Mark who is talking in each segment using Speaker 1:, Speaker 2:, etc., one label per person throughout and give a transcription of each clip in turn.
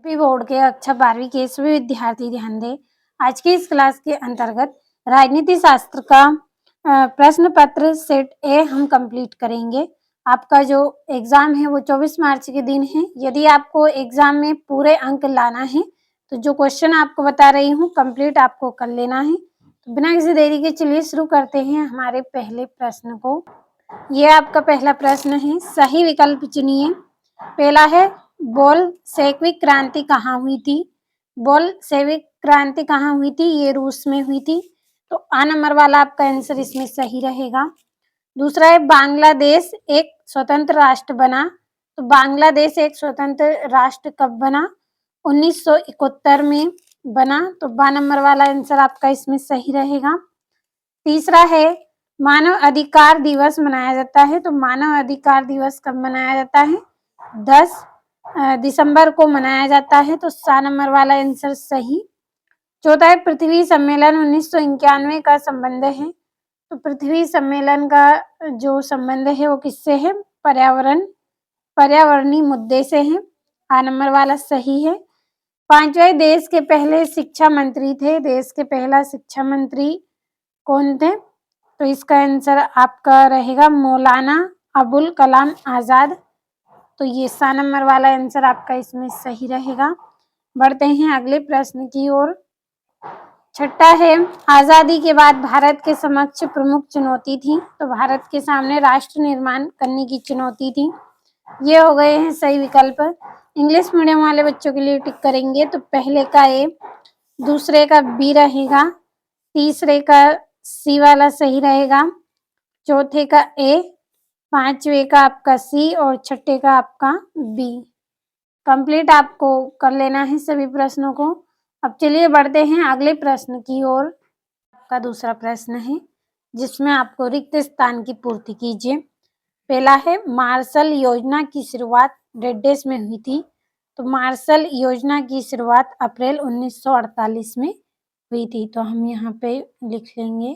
Speaker 1: सभी बोर्ड के कक्षा 12वीं के सभी विद्यार्थी ध्यान दें। आज की इस क्लास के अंतर्गत राजनीति शास्त्र का प्रश्न पत्र सेट ए हम कंप्लीट करेंगे। आपका जो एग्जाम है वो 24 मार्च के दिन है। यदि आपको एग्जाम में पूरे अंक लाना है तो जो क्वेश्चन आपको बता रही हूँ कंप्लीट आपको कर लेना है। तो बिना किसी देरी के चलिए शुरू करते हैं हमारे पहले प्रश्न को। ये आपका पहला प्रश्न है, सही विकल्प चुनिए। पहला है बोल्शेविक क्रांति कहाँ हुई थी? बोल्शेविक क्रांति कहाँ हुई थी? ये रूस में हुई थी। तो आ नंबर वाला आपका आंसर इसमें सही रहेगा। दूसरा है बांग्लादेश एक स्वतंत्र राष्ट्र बना। तो बांग्लादेश एक स्वतंत्र राष्ट्र कब बना? 1971 में बना। तो बा नंबर वाला आंसर आपका इसमें सही रहेगा। तीसरा है मानव अधिकार दिवस मनाया जाता है। तो मानव अधिकार दिवस कब मनाया जाता है? 10 दिसंबर को मनाया जाता है। तो 7 नंबर वाला आंसर सही। चौथा है पृथ्वी सम्मेलन 1991 का संबंध है। तो पृथ्वी सम्मेलन का जो संबंध है वो किससे है? पर्यावरणीय मुद्दे से है। आ नंबर वाला सही है। पांचवें देश के पहले शिक्षा मंत्री थे। देश के पहला शिक्षा मंत्री कौन थे? तो इसका आंसर आपका रहेगा मौलाना अबुल कलाम आजाद। तो ये 7 नंबर वाला आंसर आपका इसमें सही रहेगा। बढ़ते हैं अगले प्रश्न की ओर। छठा है आजादी के बाद भारत के समक्ष प्रमुख चुनौती थी। तो भारत के सामने राष्ट्र निर्माण करने की चुनौती थी। ये हो गए हैं सही विकल्प। इंग्लिश मीडियम वाले बच्चों के लिए टिक करेंगे तो पहले का ए, दूसरे का बी रहेगा, तीसरे का सी वाला सही रहेगा, चौथे का ए, पांचवे का आपका सी और छठे का आपका बी। कंप्लीट आपको कर लेना है सभी प्रश्नों को। अब चलिए बढ़ते हैं अगले प्रश्न की ओर। आपका दूसरा प्रश्न है जिसमें आपको रिक्त स्थान की पूर्ति कीजिए। पहला है मार्शल योजना की शुरुआत डेट डेज में हुई थी। तो मार्शल योजना की शुरुआत अप्रैल 1948 में हुई थी। तो हम यहाँ पे लिख लेंगे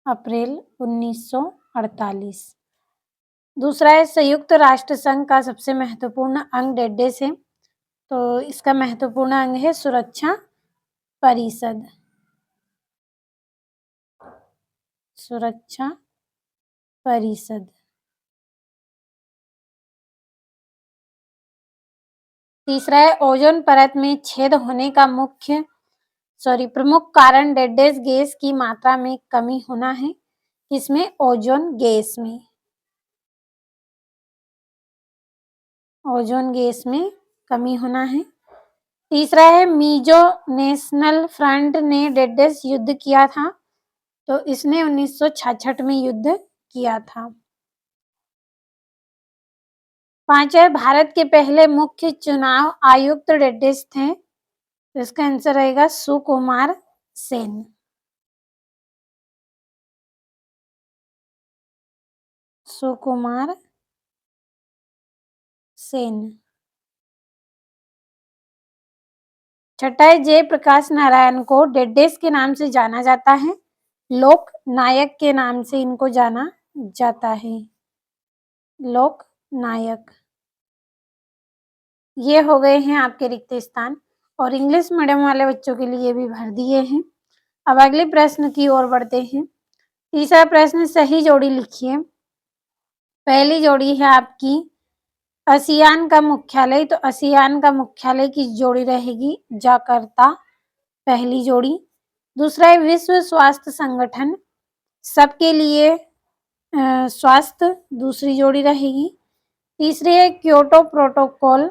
Speaker 1: अप्रैल 1948। दूसरा है संयुक्त राष्ट्र संघ का सबसे महत्वपूर्ण अंग डेट डेज है। तो इसका महत्वपूर्ण अंग है सुरक्षा परिषद। सुरक्षा परिषद। तीसरा है ओजोन परत में छेद होने का प्रमुख कारण डेड डेज गैस की मात्रा में कमी होना है। किसमें? ओजोन गैस में। ओजोन गैस में कमी होना है। तीसरा है मिजो नेशनल फ्रंट ने डेड डेज युद्ध किया था। तो इसने 1966 में युद्ध किया था। पांचवा भारत के पहले मुख्य चुनाव आयुक्त डेड डेज थे। तो इसका आंसर रहेगा सुकुमार सेन। सुकुमार सेन। छठा है जयप्रकाश नारायण को डेड डेज के नाम से जाना जाता है। लोक नायक के नाम से इनको जाना जाता है। लोक नायक। ये हो गए हैं आपके रिक्त स्थान और इंग्लिश मीडियम वाले बच्चों के लिए भी भर दिए हैं। अब अगले प्रश्न की ओर बढ़ते हैं। तीसरा प्रश्न सही जोड़ी लिखिए। पहली जोड़ी है आपकी आसियान का मुख्यालय। तो आसियान का मुख्यालय की जोड़ी रहेगी जकार्ता, पहली जोड़ी। दूसरा है विश्व स्वास्थ्य संगठन सबके लिए स्वास्थ्य, दूसरी जोड़ी रहेगी। तीसरी है क्योटो प्रोटोकॉल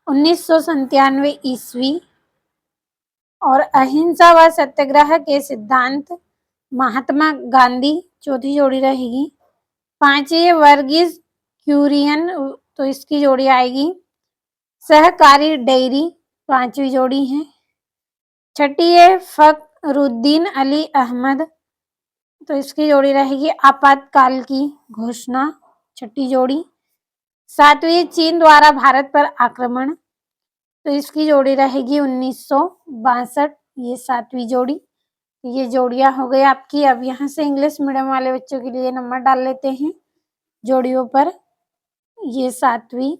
Speaker 1: 1997 ईस्वी और अहिंसा व सत्याग्रह के सिद्धांत महात्मा गांधी, चौथी जोड़ी रहेगी। पांचवी वर्गीज क्यूरियन, तो इसकी जोड़ी आएगी सहकारी डेयरी, पांचवी जोड़ी है। छठी है फखरुद्दीन अली अहमद, तो इसकी जोड़ी रहेगी आपातकाल की घोषणा, छठी जोड़ी। सातवीं चीन द्वारा भारत पर आक्रमण, तो इसकी जोड़ी रहेगी 1962, ये सातवीं जोड़ी। ये जोड़ियां हो गई आपकी। अब यहाँ से इंग्लिश मीडियम वाले बच्चों के लिए नंबर डाल लेते हैं जोड़ियों पर। ये सातवीं,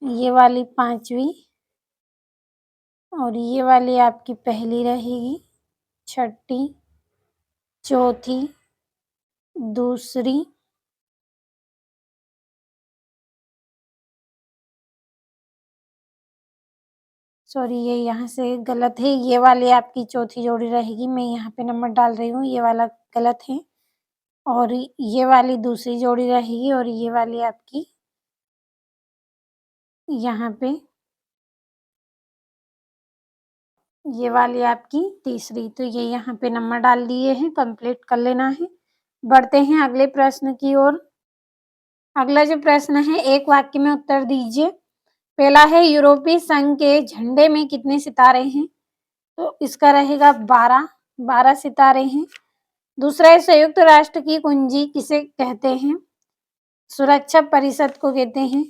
Speaker 1: ये वाली 5वीं और ये वाली आपकी पहली रहेगी, छठी, चौथी, दूसरी, सॉरी ये यहाँ से गलत है, ये वाली आपकी चौथी जोड़ी रहेगी, मैं यहाँ पे नंबर डाल रही हूँ, ये वाला गलत है। और ये वाली दूसरी जोड़ी रहेगी और ये वाली आपकी यहाँ पे, ये वाली आपकी तीसरी। तो ये यहाँ पे नंबर डाल दिए हैं, कंप्लीट कर लेना है। बढ़ते हैं अगले प्रश्न की ओर। अगला जो प्रश्न है, एक वाक्य में उत्तर दीजिए। पहला है, यूरोपीय संघ के झंडे में कितने सितारे हैं? तो इसका रहेगा 12 सितारे हैं। दूसरा है, संयुक्त राष्ट्र की कुंजी किसे कहते हैं? सुरक्षा परिषद को कहते हैं।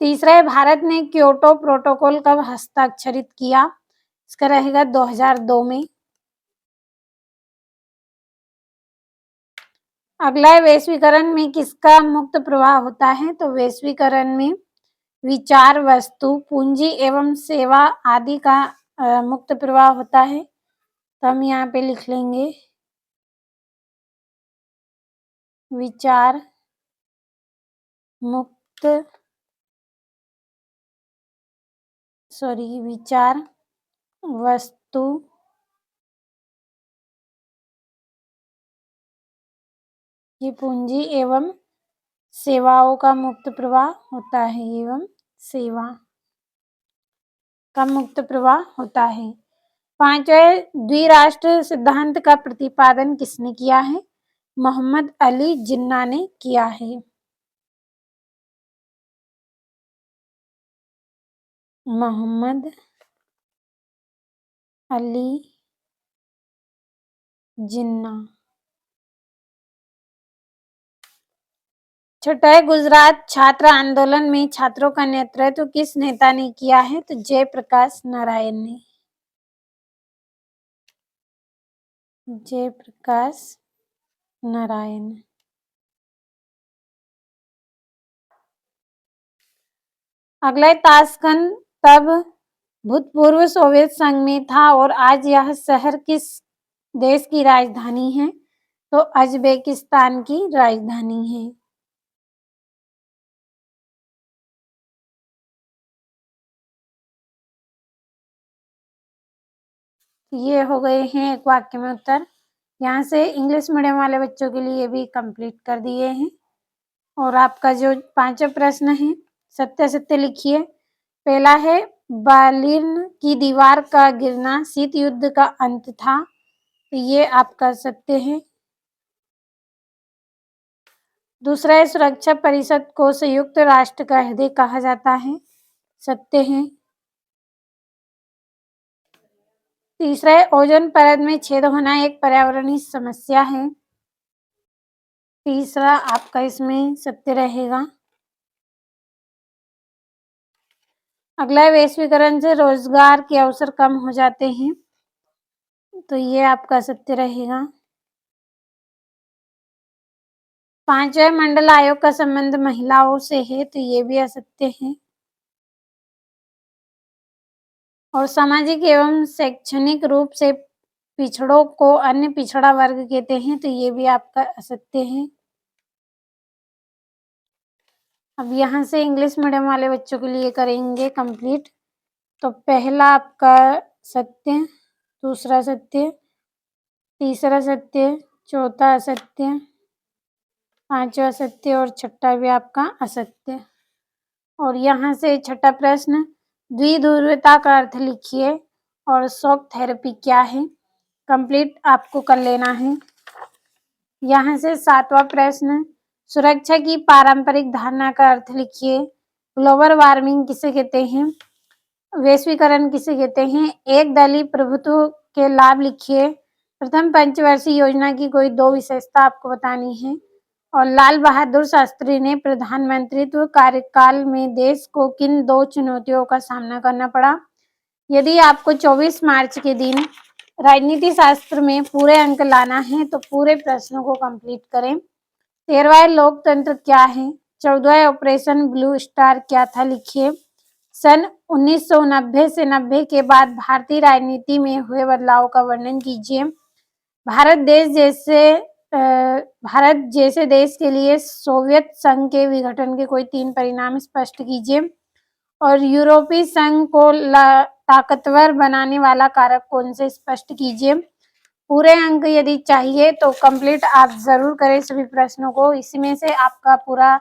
Speaker 1: तीसरा है, भारत ने क्योटो प्रोटोकॉल कब हस्ताक्षरित किया? इसका रहेगा 2002 में। अगला है, वैश्वीकरण में किसका मुक्त प्रवाह होता है? तो वैश्वीकरण में विचार, वस्तु, पूंजी एवं सेवा आदि का मुक्त प्रवाह होता है। तो हम यहाँ पे लिख लेंगे विचार मुक्त, विचार, वस्तु, ये पूंजी एवं सेवाओं का मुक्त प्रवाह होता है, एवं सेवा का मुक्त प्रवाह होता है। पांचवें, द्विराष्ट्र सिद्धांत का प्रतिपादन किसने किया है? मोहम्मद अली जिन्ना ने किया है। मोहम्मद अली जिन्ना। छठा है, गुजरात छात्र आंदोलन में छात्रों का नेतृत्व किस नेता ने किया है? तो जयप्रकाश नारायण ने। जयप्रकाश नारायण। अगला है, ताशकंद तब भूतपूर्व सोवियत संघ में था और आज यह शहर किस देश की राजधानी है? तो उज्बेकिस्तान की राजधानी है। ये हो गए हैं एक वाक्य में उत्तर। यहाँ से इंग्लिश मीडियम वाले बच्चों के लिए भी कंप्लीट कर दिए हैं। और आपका जो पांचवा प्रश्न है, सत्य सत्य लिखिए। पहला है, बर्लिन की दीवार का गिरना शीत युद्ध का अंत था। तो ये आपका सत्य है। दूसरा है, सुरक्षा परिषद को संयुक्त राष्ट्र का हृदय कहा जाता है। सत्य है। तीसरा है, ओजोन परत में छेद होना एक पर्यावरणीय समस्या है। तीसरा आपका इसमें सत्य रहेगा। अगला, वैश्वीकरण से रोजगार के अवसर कम हो जाते हैं। तो ये आपका सत्य रहेगा। पांचवा, मंडल आयोग का संबंध महिलाओं से है। तो ये भी असत्य है। और सामाजिक एवं शैक्षणिक रूप से पिछड़ों को अन्य पिछड़ा वर्ग कहते हैं। तो ये भी आपका असत्य है। अब यहाँ से इंग्लिश मीडियम वाले बच्चों के लिए करेंगे कंप्लीट। तो पहला आपका सत्य, दूसरा सत्य, तीसरा सत्य, चौथा असत्य, पांचवा सत्य और छठा भी आपका असत्य। और यहाँ से छठा प्रश्न, द्विध्रुवता का अर्थ लिखिए और शॉक थेरेपी क्या है? कंप्लीट आपको कर लेना है। यहाँ से सातवां प्रश्न, सुरक्षा की पारंपरिक धारणा का अर्थ लिखिए। ग्लोबल वार्मिंग किसे कहते हैं? वैश्वीकरण किसे कहते हैं? एक दलीय प्रभुत्व के लाभ लिखिए। प्रथम पंचवर्षीय योजना की कोई 2 विशेषता आपको बतानी है। और लाल बहादुर शास्त्री ने प्रधानमंत्रित्व कार्यकाल में देश को किन 2 चुनौतियों का सामना करना पड़ा? यदि आपको 24 मार्च के दिन राजनीति शास्त्र में पूरे अंक लाना है तो पूरे प्रश्नों को कंप्लीट करें। 13वां लोकतंत्र क्या है? 14वां ऑपरेशन ब्लू स्टार क्या था? लिखिए। सन 1990 से 90 के बाद भारतीय राजनीति में हुए बदलाव का वर्णन कीजिए। भारत जैसे देश के लिए सोवियत संघ के विघटन के कोई 3 परिणाम स्पष्ट कीजिए। और यूरोपीय संघ को ताकतवर बनाने वाला कारक कौन से? स्पष्ट कीजिए। पूरे अंक यदि चाहिए तो कंप्लीट आप जरूर करें सभी प्रश्नों को, इसी में से आपका पूरा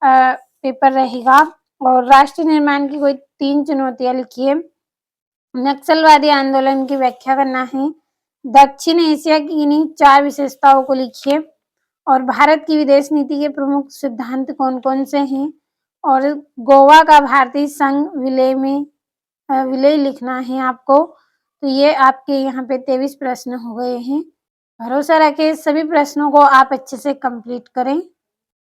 Speaker 1: पेपर रहेगा। और राष्ट्र निर्माण की कोई 3 चुनौतियां लिखिए। नक्सलवादी आंदोलन की व्याख्या करना है। दक्षिण एशिया की इन्हीं 4 विशेषताओं को लिखिए। और भारत की विदेश नीति के प्रमुख सिद्धांत कौन कौन से हैं? और गोवा का भारतीय संघ विलय में विलय लिखना है आपको। तो ये आपके यहाँ पे 23 प्रश्न हो गए हैं। भरोसा रखें सभी प्रश्नों को आप अच्छे से कंप्लीट करें।